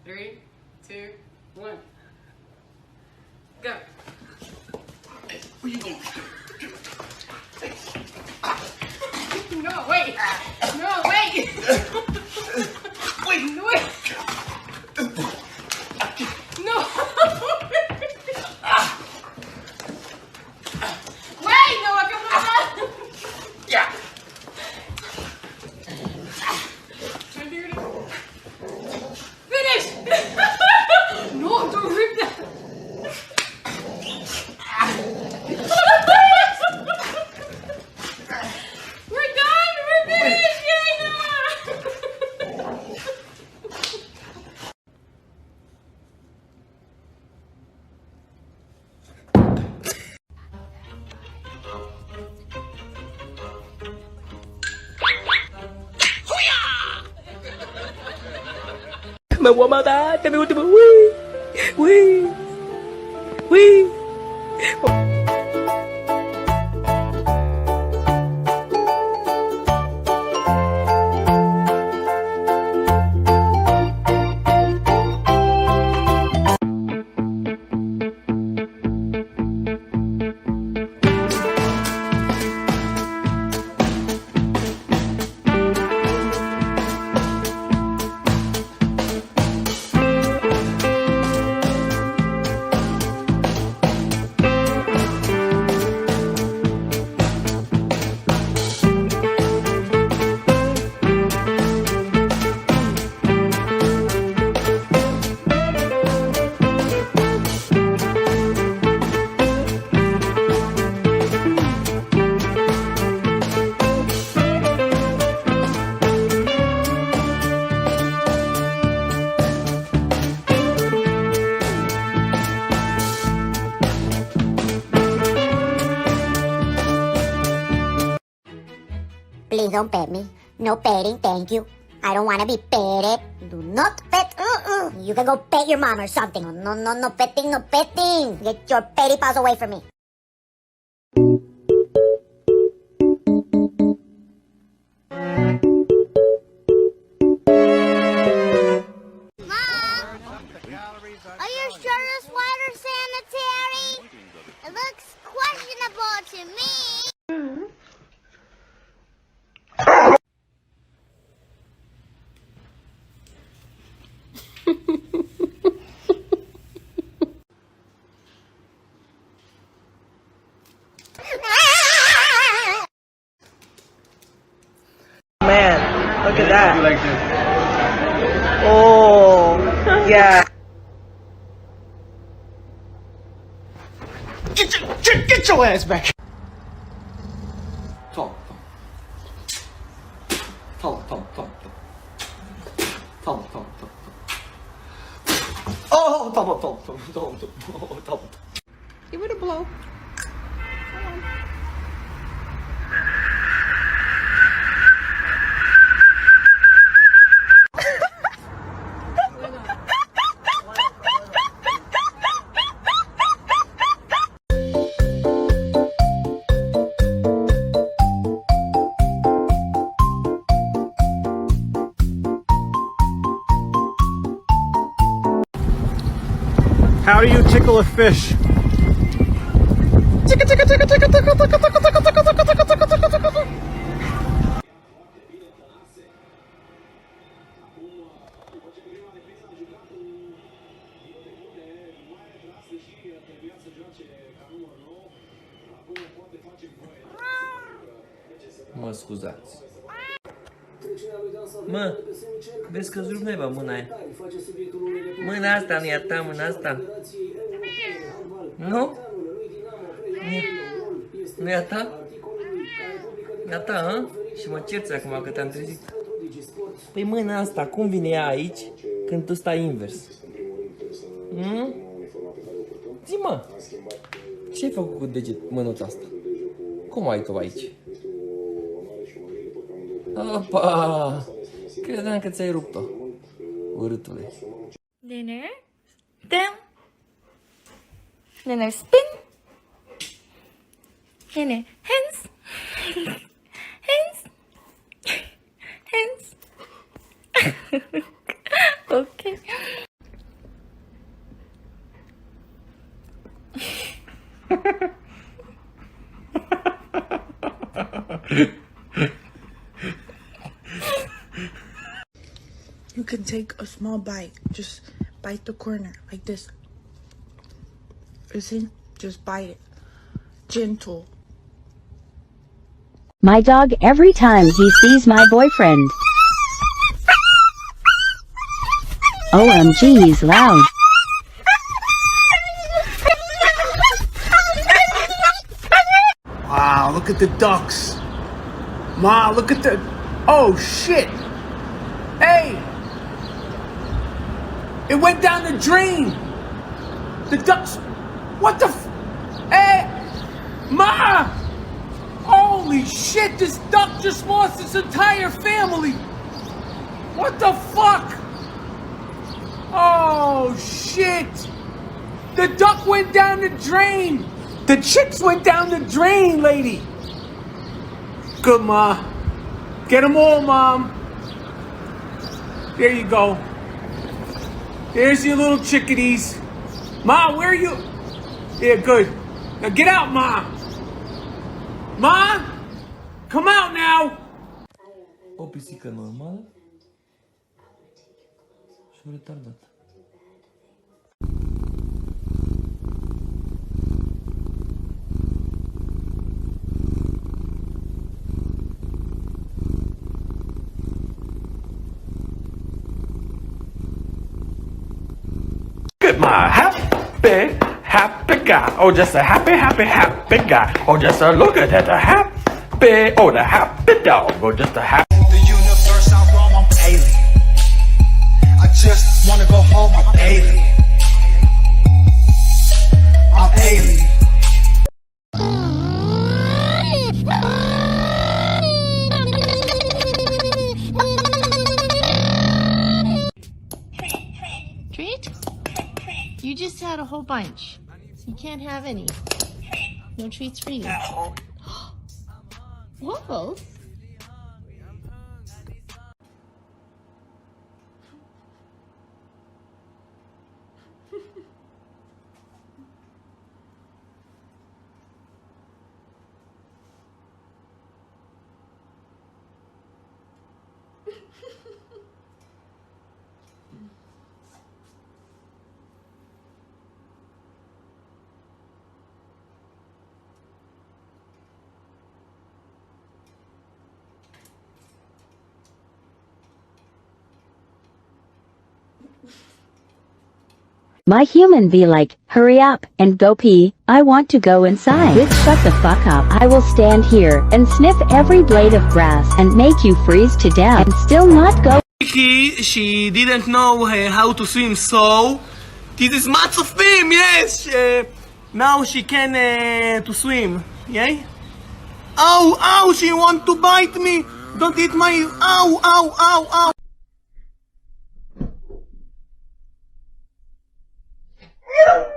3, 2, 1. Go. Where you going? No, wait. No, wait. Wait. No, wait. No. Wait, Noah, come on. Yeah. Finish. No, don't rip that. We're done. We're finished. Yay, Noah. Me voy a matar, este es mi último. Uy. Please don't pet me. No petting, thank you. I don't want to be petted. Do not pet. You can go pet your mom or something. No petting, no petting. Get your petty paws away from me. Mom, are you sure this water's sanitary? It looks questionable to me. Man, look at that. Like this. Oh, yeah. Get your ass back. Talk. Oh, talk. Give it a blow. How do you tickle a fish? Mă scuzați. Mă, vezi că îți rup naiba mâna aia. Mâna asta nu-i a ta, mâna asta. Nu? Nu-i a ta? E a ta, hă? Și mă cerți acum că te-am trezit. Păi mâna asta, cum vine ea aici când tu stai invers? Zi, mă, ce-ai făcut cu mânuța asta? Cum ai tu aici? Opa! Credeam că ți-ai rupt-o, urâtule. Dinner, down. Dinner, spin. Dinner, hands. Hands. Okay. You can take a small bite. Just bite the corner like this. See? Just bite it. Gentle. My dog every time he sees my boyfriend. OMG, he's loud. Wow, look at the ducks. Ma, look at the... Oh, shit. Hey. It went down the drain. The ducks... What the Hey. Ma. Holy shit, this duck just lost its entire family. What the fuck? Oh, shit. The duck went down the drain. The chicks went down the drain, lady. Good, Ma. Get them all, Mom. There you go. There's your little chickadees. Ma, where are you? Yeah, good. Now get out, Ma. Ma? Come out now. O pisică normală și o retardată. At my happy guy. Oh, just a happy guy. Oh, just a look at that, the happy dog. Oh, just a happy. The universe, I'm wrong, I'm alien. I just wanna go home, I'm alien. I'm alien. Treat? You just had a whole bunch. You can't have any. No treats for you. Whoa. My human be like, hurry up and go pee, I want to go inside. Bitch, shut the fuck up. I will stand here and sniff every blade of grass and make you freeze to death and still not go. She didn't know how to swim, so this is much of film, yes. Now she can to swim, yeah? Ow, she want to bite me. Don't eat my, ow. Yeah.